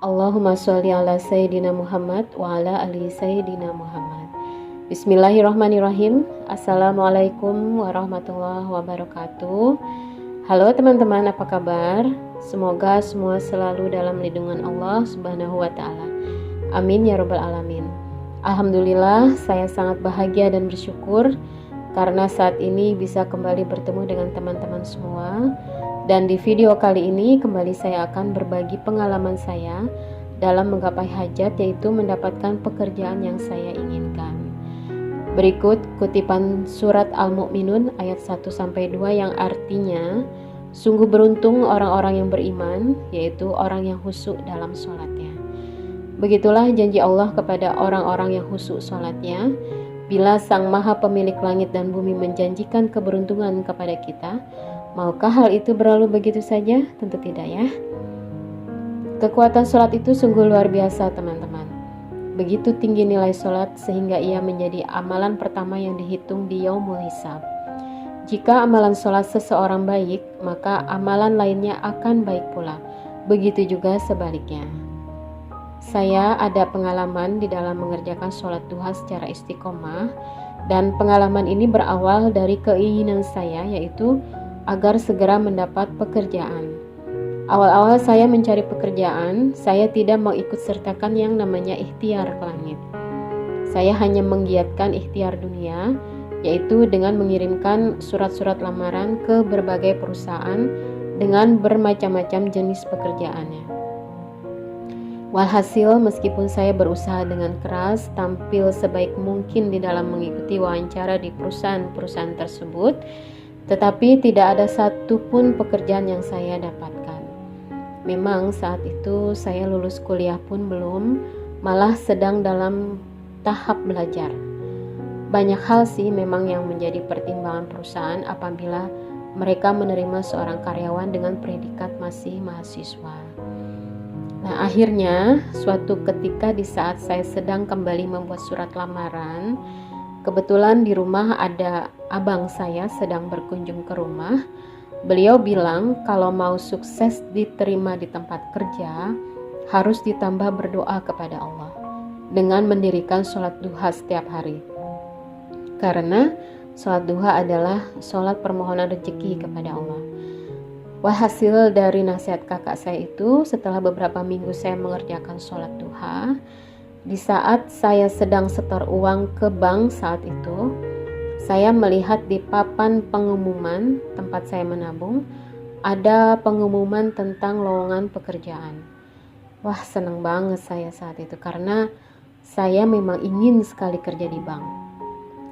Allahumma sholli ala Sayyidina Muhammad wa ala ali Sayyidina Muhammad. Bismillahirrahmanirrahim. Assalamualaikum warahmatullahi wabarakatuh. Halo teman-teman, apa kabar? Semoga semua selalu dalam lindungan Allah Subhanahu wa ta'ala. Amin ya rabbal alamin. Alhamdulillah, saya sangat bahagia dan bersyukur karena saat ini bisa kembali bertemu dengan teman-teman semua. Dan di video kali ini kembali saya akan berbagi pengalaman saya dalam menggapai hajat, yaitu mendapatkan pekerjaan yang saya inginkan. Berikut kutipan surat Al-Mu'minun ayat 1-2 yang artinya, sungguh beruntung orang-orang yang beriman, yaitu orang yang khusyuk dalam sholatnya. Begitulah janji Allah kepada orang-orang yang khusyuk sholatnya. Bila Sang Maha Pemilik langit dan bumi menjanjikan keberuntungan kepada kita, maukah hal itu berlalu begitu saja? Tentu tidak ya. Kekuatan sholat itu sungguh luar biasa teman-teman. Begitu tinggi nilai sholat sehingga ia menjadi amalan pertama yang dihitung di Yaumul Hisab. Jika amalan sholat seseorang baik, maka amalan lainnya akan baik pula. Begitu juga sebaliknya. Saya ada pengalaman di dalam mengerjakan sholat duha secara istiqomah, dan pengalaman ini berawal dari keinginan saya, yaitu agar segera mendapat pekerjaan. Awal-awal saya mencari pekerjaan, saya tidak mengikut sertakan yang namanya ikhtiar ke langit. Saya hanya menggiatkan ikhtiar dunia, yaitu dengan mengirimkan surat-surat lamaran ke berbagai perusahaan dengan bermacam-macam jenis pekerjaannya. Walhasil, meskipun saya berusaha dengan keras, tampil sebaik mungkin di dalam mengikuti wawancara di perusahaan-perusahaan tersebut, tetapi tidak ada satupun pekerjaan yang saya dapatkan. Memang saat itu saya lulus kuliah pun belum, malah sedang dalam tahap belajar. Banyak hal sih memang yang menjadi pertimbangan perusahaan apabila mereka menerima seorang karyawan dengan predikat masih mahasiswa. Nah, akhirnya suatu ketika di saat saya sedang kembali membuat surat lamaran, kebetulan di rumah ada abang saya sedang berkunjung ke rumah. Beliau bilang kalau mau sukses diterima di tempat kerja, harus ditambah berdoa kepada Allah dengan mendirikan sholat duha setiap hari. Karena sholat duha adalah sholat permohonan rezeki kepada Allah. Hasil dari nasihat kakak saya itu, setelah beberapa minggu saya mengerjakan sholat duha, di saat saya sedang setor uang ke bank saat itu, saya melihat di papan pengumuman tempat saya menabung, ada pengumuman tentang lowongan pekerjaan. Wah, senang banget saya saat itu karena saya memang ingin sekali kerja di bank.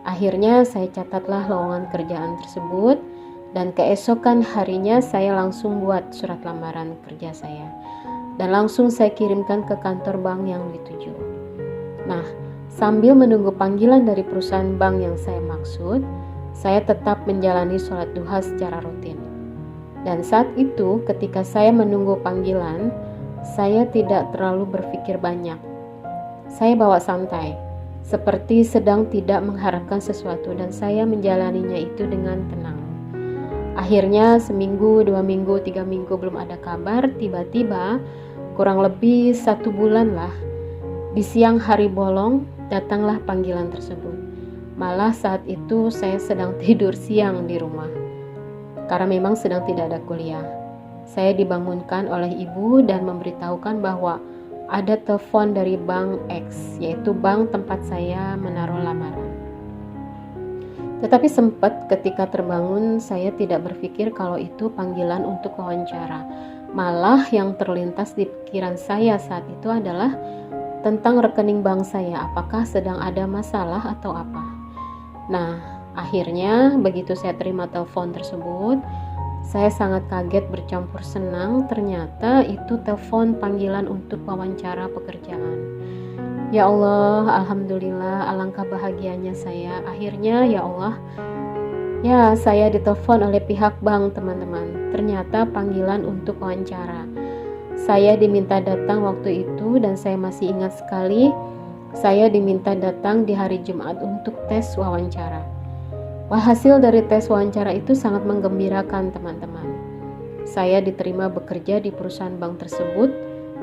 Akhirnya saya catatlah lowongan kerjaan tersebut, dan keesokan harinya saya langsung buat surat lamaran kerja saya. Dan langsung saya kirimkan ke kantor bank yang dituju. Nah, sambil menunggu panggilan dari perusahaan bank yang saya maksud, saya tetap menjalani sholat duha secara rutin. Dan saat itu ketika saya menunggu panggilan, saya tidak terlalu berpikir banyak. Saya bawa santai, seperti sedang tidak mengharapkan sesuatu, dan saya menjalaninya itu dengan tenang. Akhirnya seminggu, 2 minggu, 3 minggu belum ada kabar, tiba-tiba kurang lebih 1 bulan lah, di siang hari bolong datanglah panggilan tersebut. Malah saat itu saya sedang tidur siang di rumah, karena memang sedang tidak ada kuliah. Saya dibangunkan oleh ibu dan memberitahukan bahwa ada telepon dari bank X, yaitu bank tempat saya menaruh lamaran. Tetapi sempat ketika terbangun saya tidak berpikir kalau itu panggilan untuk wawancara. Malah yang terlintas di pikiran saya saat itu adalah tentang rekening bank saya, apakah sedang ada masalah atau apa. Nah, akhirnya begitu saya terima telepon tersebut, saya sangat kaget bercampur senang, ternyata itu telepon panggilan untuk wawancara pekerjaan. Ya Allah, alhamdulillah, alangkah bahagianya saya. Akhirnya ya Allah, ya saya ditelepon oleh pihak bank teman-teman. Ternyata panggilan untuk wawancara. Saya diminta datang waktu itu dan saya masih ingat sekali, saya diminta datang di hari Jumat untuk tes wawancara. Hasil dari tes wawancara itu sangat menggembirakan teman-teman. Saya diterima bekerja di perusahaan bank tersebut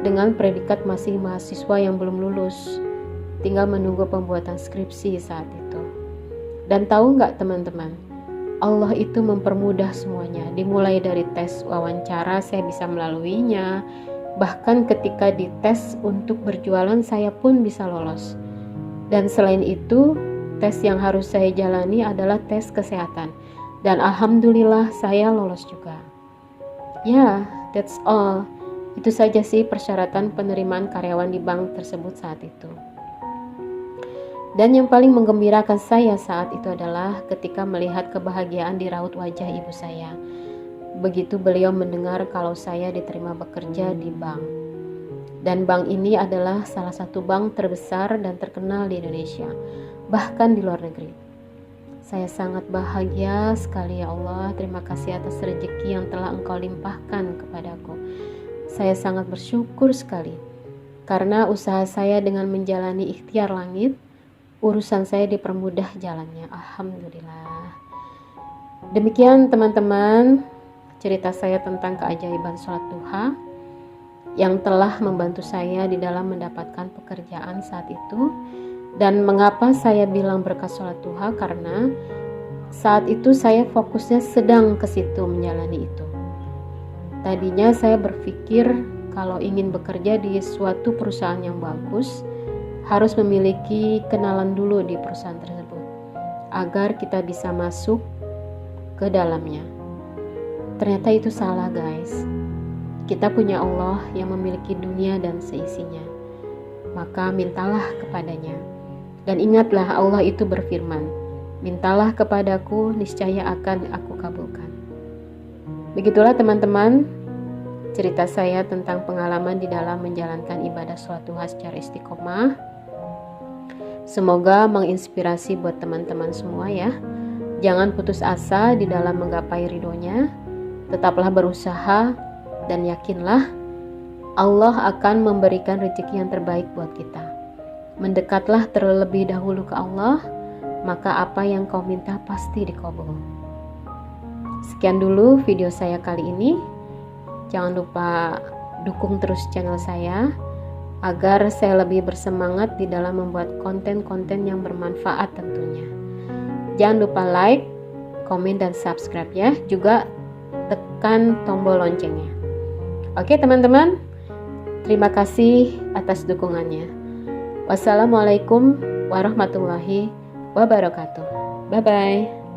dengan predikat masih mahasiswa yang belum lulus, tinggal menunggu pembuatan skripsi saat itu. Dan tahu nggak teman-teman, Allah itu mempermudah semuanya. Dimulai dari tes wawancara saya bisa melaluinya, bahkan ketika dites untuk berjualan saya pun bisa lolos. Dan selain itu, tes yang harus saya jalani adalah tes kesehatan. Dan alhamdulillah saya lolos juga. Ya, that's all. Itu saja sih persyaratan penerimaan karyawan di bank tersebut saat itu. Dan yang paling menggembirakan saya saat itu adalah ketika melihat kebahagiaan di raut wajah ibu saya. Begitu beliau mendengar kalau saya diterima bekerja di bank. Dan bank ini adalah salah satu bank terbesar dan terkenal di Indonesia, bahkan di luar negeri. Saya sangat bahagia sekali, ya Allah. Terima kasih atas rezeki yang telah Engkau limpahkan kepadaku. Saya sangat bersyukur sekali karena usaha saya dengan menjalani ikhtiar langit, urusan saya dipermudah jalannya. Alhamdulillah. Demikian teman-teman, cerita saya tentang keajaiban sholat duha yang telah membantu saya di dalam mendapatkan pekerjaan saat itu. Dan mengapa saya bilang berkat sholat duha? Karena saat itu saya fokusnya sedang ke situ menjalani itu. Tadinya saya berpikir kalau ingin bekerja di suatu perusahaan yang bagus, harus memiliki kenalan dulu di perusahaan tersebut agar kita bisa masuk ke dalamnya. Ternyata itu salah, guys. Kita punya Allah yang memiliki dunia dan seisinya. Maka mintalah kepadanya. Dan ingatlah Allah itu berfirman, mintalah kepadaku, niscaya akan aku kabulkan. Begitulah teman-teman, cerita saya tentang pengalaman di dalam menjalankan ibadah sholat duha secara istiqomah. Semoga menginspirasi buat teman-teman semua ya. Jangan putus asa di dalam menggapai ridhonya. Tetaplah berusaha dan yakinlah Allah akan memberikan rezeki yang terbaik buat kita. Mendekatlah terlebih dahulu ke Allah, maka apa yang kau minta pasti dikabul. Sekian dulu video saya kali ini. Jangan lupa dukung terus channel saya agar saya lebih bersemangat di dalam membuat konten-konten yang bermanfaat tentunya. Jangan lupa like, komen, dan subscribe ya. Juga tekan tombol loncengnya. Oke teman-teman, terima kasih atas dukungannya. Wassalamualaikum warahmatullahi wabarakatuh. Bye-bye.